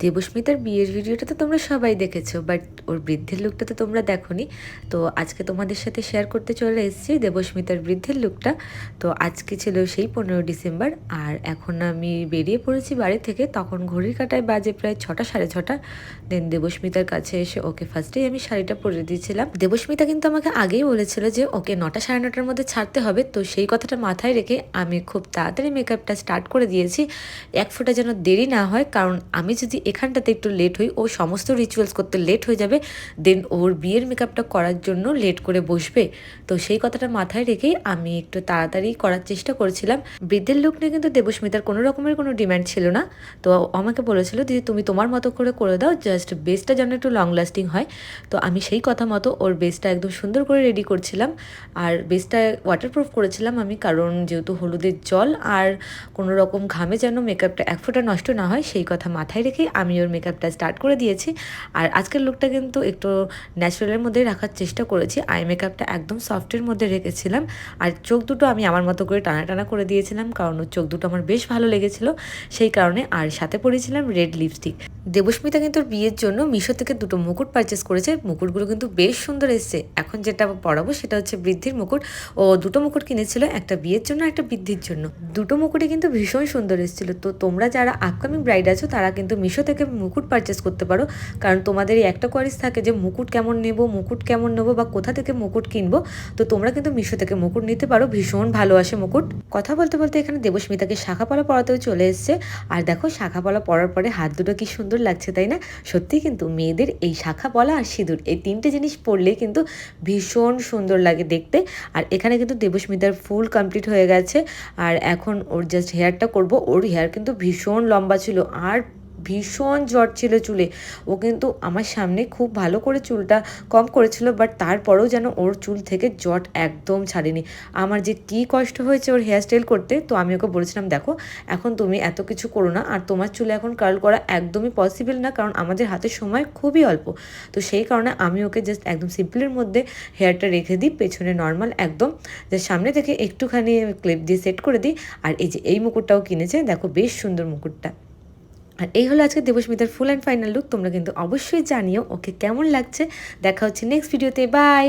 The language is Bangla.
দেবস্মিতার বিয়ের ভিডিওটা তো তোমরা সবাই দেখেছো, বাট ওর বৃদ্ধের লুকটা তো তোমরা দেখোনি। তো আজকে তোমাদের সাথে শেয়ার করতে চলে এসেছি দেবস্মিতার বৃদ্ধের লুকটা। তো আজকে ছিল সেই 15 ডিসেম্বর, আর এখন আমি বেরিয়ে পড়েছি বাড়ি থেকে। তখন ঘড়ির কাঁটায় বাজে প্রায় 6টা সাড়ে 6টা। দেন দেবস্মিতার কাছে এসে ওকে ফার্স্টেই আমি শাড়িটা পরে দিয়েছিলাম। দেবস্মিতা কিন্তু আমাকে আগেই বলেছিল যে ওকে 9টা সাড়ে 9টার মধ্যে ছাড়তে হবে, তো সেই কথাটা মাথায় রেখে আমি খুব তাড়াতাড়ি মেকআপটা স্টার্ট করে দিয়েছি, এক ফোঁটা যেন দেরি না হয়। কারণ আমি যদি এখানটাতে একটু লেট হই, ও সমস্ত রিচুয়ালস করতে লেট হয়ে যাবে, দেন ওর বিয়ের মেকআপটা করার জন্য লেট করে বসবে। তো সেই কথাটা মাথায় রেখেই আমি একটু তাড়াতাড়ি করার চেষ্টা করেছিলাম। বৃদ্ধের লুক নিয়ে কিন্তু দেবস্মিতার কোনো রকমের কোনো ডিম্যান্ড ছিল না। তো আমাকে বলেছিল দিদি তুমি তোমার মতো করে দাও, জাস্ট বেসটা যেন একটু লং লাস্টিং হয়। তো আমি সেই কথা মতো ওর বেসটা একদম সুন্দর করে রেডি করছিলাম। আর বেসটা ওয়াটারপ্রুফ করেছিলাম আমি, কারণ যেহেতু হলুদের জল আর কোনো রকম ঘামে যেন মেকআপটা এক ফোঁটা নষ্ট না হয়, সেই কথা মাথায় রেখেই আমি ওর মেকআপটা স্টার্ট করে দিয়েছি। আর আজকের লুকটা কিন্তু একটু ন্যাচারালের মধ্যেই রাখার চেষ্টা করেছি। আই মেকআপটা একদম সফটের মধ্যে রেখেছিলাম। আর চোখ দুটো আমি আমার মতো করে টানা টানা করে দিয়েছিলাম, কারণ ওর চোখ দুটো আমার বেশ ভালো লেগেছিল সেই কারণে। আর সাথে পরেছিলাম রেড লিপস্টিক। দেবস্মিতা কিন্তু ওর বিয়ের জন্য মিশো থেকে দুটো মুকুট পারচেস করেছে। মুকুটগুলো কিন্তু বেশ সুন্দর এসছে। এখন যেটা পরাবো সেটা হচ্ছে বৃদ্ধির মুকুট। ও দুটো মুকুট কিনেছিল, একটা বিয়ের জন্য একটা বৃদ্ধির জন্য। দুটো মুকুটই কিন্তু ভীষণ সুন্দর এসেছিল। তো তোমরা যারা আপকামিং ব্রাইড আছো তারা কিন্তু মিশো থেকে মুকুট পারচেস করতে পারো, কারণ তোমাদের এই একটা কোয়ারিজ থাকে যে মুকুট কেমন নেবো বা কোথা থেকে মুকুট কিনবো। তো তোমরা কিন্তু মিশো থেকে মুকুট নিতে পারো, ভীষণ ভালো আসে মুকুট। কথা বলতে বলতে এখানে দেবস্মিতাকে শাখাপলা পরাতেও চলে এসছে। আর দেখো শাখাপলা পরার পরে হাত দুটো কি সুন্দর লাগছে, তাই না? সত্যি কিন্তু মেয়েদের এই শাখাপলা আর সিঁদুর এই তিনটে জিনিস পরলেই কিন্তু ভীষণ সুন্দর লাগে দেখতে। আর এখানে কিন্তু দেবস্মিতার ফুল কমপ্লিট হয়ে গেছে। আর এখন ওর জাস্ট হেয়ারটা করব। ওর হেয়ার কিন্তু ভীষণ লম্বা ছিল আর ভীষণ জট ছিল চুলে। ও কিন্তু আমার সামনে খুব ভালো করে চুলটা কম করেছিল, বাট তারপরেও যেন ওর চুল থেকে জট একদম ছাড়েনি। আমার যে কী কষ্ট হয়েছে ওর হেয়ার স্টাইল করতে। তো আমি ওকে বলেছিলাম দেখো এখন তুমি এত কিছু করো না, আর তোমার চুলে এখন কার্ল করা একদমই পসিবল না, কারণ আমাদের হাতে সময় খুবই অল্প। তো সেই কারণে আমি ওকে জাস্ট একদম সিম্পলের মধ্যে হেয়ারটা রেখে দিই, পেছনে নর্মাল একদম, যে সামনে থেকে একটুখানি ক্লিপ দিয়ে সেট করে দিই। আর এই যে এই মুকুটটাও কিনেছে, দেখো বেশ সুন্দর মুকুটটা। আর এই হলো আজকে দেবস্মিতার ফুল অ্যান্ড ফাইনাল লুক। তোমরা কিন্তু অবশ্যই জানিও ওকে কেমন লাগছে। দেখা হচ্ছে নেক্সট ভিডিওতে, বাই।